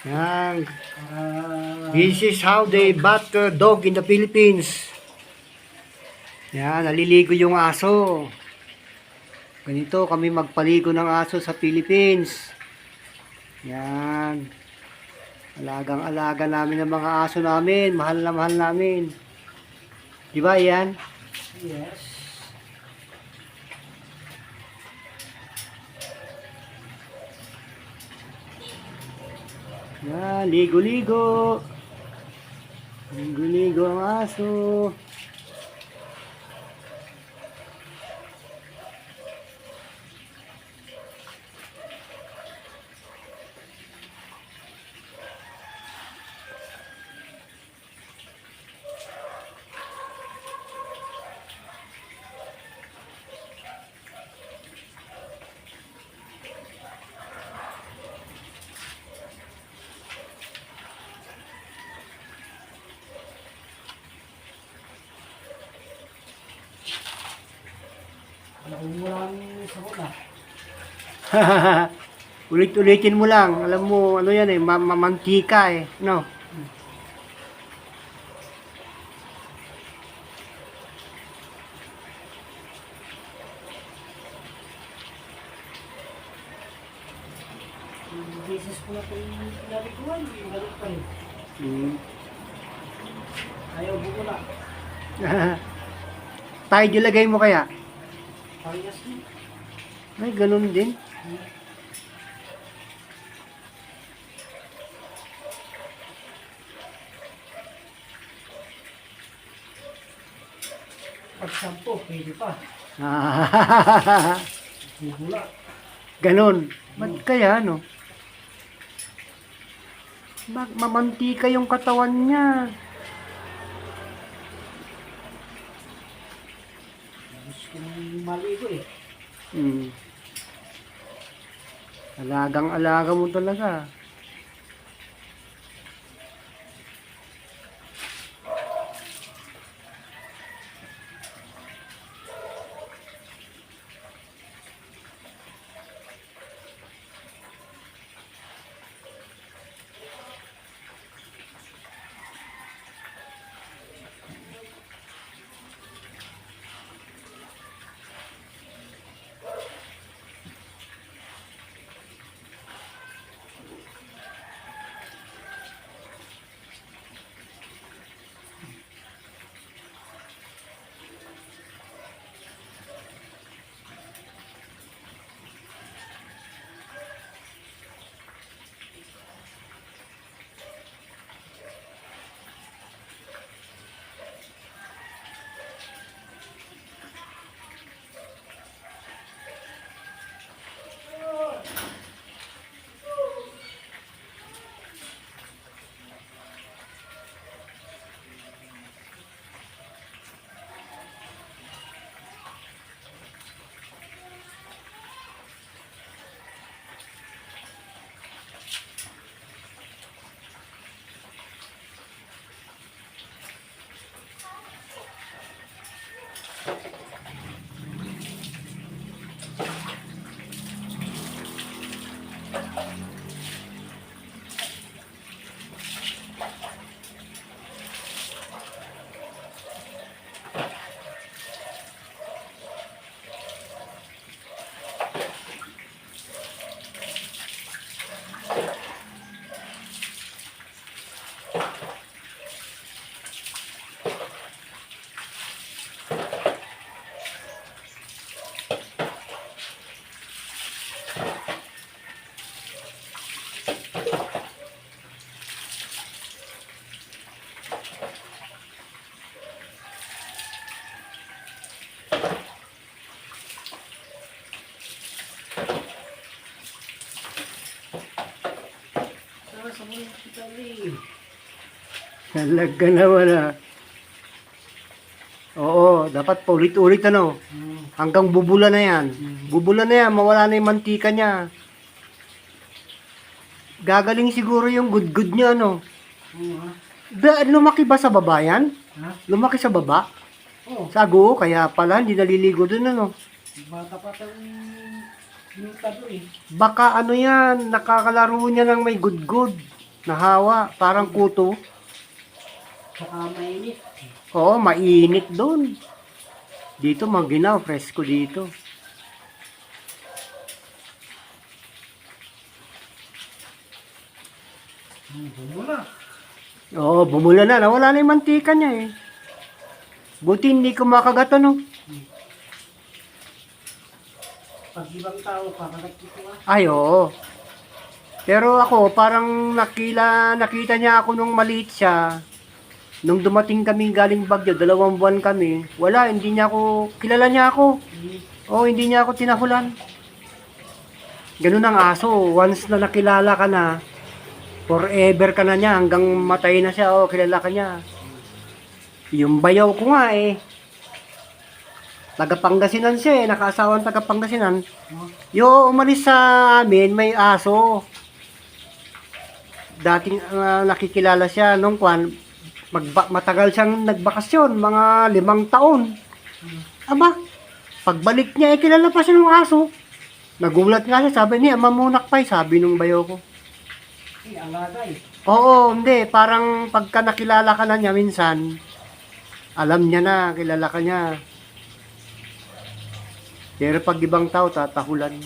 Yan. This is how they bat dog in the Philippines. Yan, naliligo yung aso. Ganito kami magpaligo ng aso sa Philippines. Yan. Alagang-alaga namin ang mga aso namin. Mahal na mahal namin. Di ba yan? Yes. Yan, ligo-ligo. Ligo-ligo ang aso. Nakumurang sa una. Ulit-ulitin mo lang. Alam mo, ano yan eh, mamantika eh. No? Beses ko na ito yung pinalikuan. Yung galit pa rin. Mm. Ayaw buko na. Tayo dilagay mo kaya? Parehas din. Ay, ganun din. Pag sampo, pwede pa. Bubula. Ganun. Ba't kaya, no? Mamantika yung katawan niya. Gusto kong maligo eh. Mm. Alagang-alaga mo talaga. Sa mga kitali. Talaga naman ah. Oo, dapat paulit-ulit ano. Hanggang bubula na yan. Bubula na yan, mawala na yung mantika niya. Gagaling siguro yung good niya ano. Oo ha? Lumaki ba sa baba yan? Ha? Lumaki sa baba? Oo. Sa guo, kaya pala hindi naliligo dun ano. Bata pa itong minuta doon eh. Baka ano yan, nakakalaro niya ng may good. Nahawa, parang kuto. Saka mainit. Oo, mainit doon. Dito maginaw, fresco dito. Bumula. Oo, bumula na. Nawala na yung mantika niya eh. Buti hindi ko makagat ano. Pag ibang tao, kakagat ito ah. Ay, oo. Pero ako, parang nakita niya ako nung maliit siya. Nung dumating kami galing Baguio, 2 buwan kami. Wala, hindi niya ako, kilala niya ako. Oo, hindi niya ako tinahulan. Ganun ang aso. Once na nakilala ka na, forever ka na niya. Hanggang matay na siya, oh, kilala ka niya. Yung bayaw ko nga eh. Taga-Pangasinan siya eh. Nakasawang taga-Pangasinan. Yung umalis sa amin, may aso. Dating nakikilala siya nung matagal siyang nagbakasyon, mga 5 taon. Aba, pagbalik niya, kilala pa siya ng aso. Nagulat nga siya, sabi niya, mamunak pa, sabi nung bayo ko. Alaga eh. Oo, hindi, parang pagka nakilala ka na niya minsan, alam niya na, kilala ka niya. Pero pag ibang tao, tatahulan.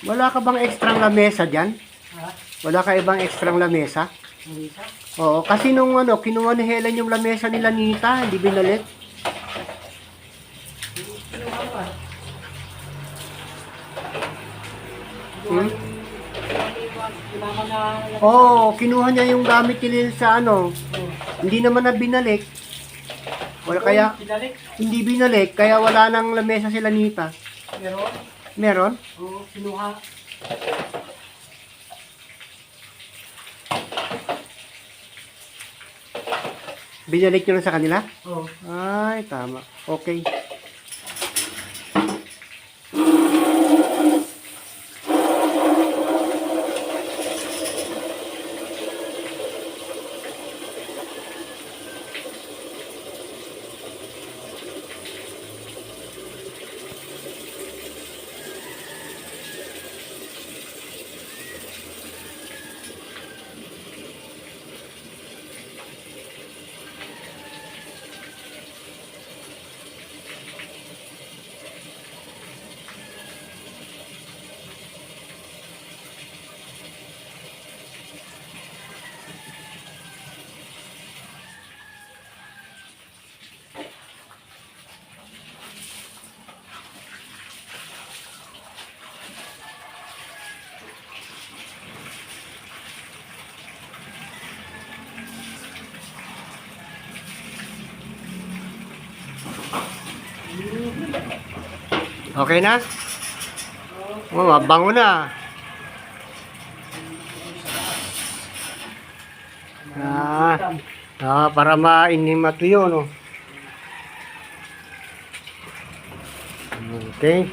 Wala ka bang ekstrang lamesa dyan? Ha? Wala ka ibang ekstrang lamesa? Ang isa? Oo, kasi nung kinuha ni Helen yung lamesa nila Nita, hindi binalik. Kinuha pa. Hmm? Kinama na. Oo, kinuha niya yung gamit nila sa Oh. hindi naman na binalik. Wala kaya, Pinalik. hindi binalik, kaya wala nang lamesa sila Nita. Pero, Meron? kinuha. Binalik nyo lang sa kanila? Oh. Ay, tama. Okay. Okay na? Oh, mabango na. Para mainim matuyo, no? Okay.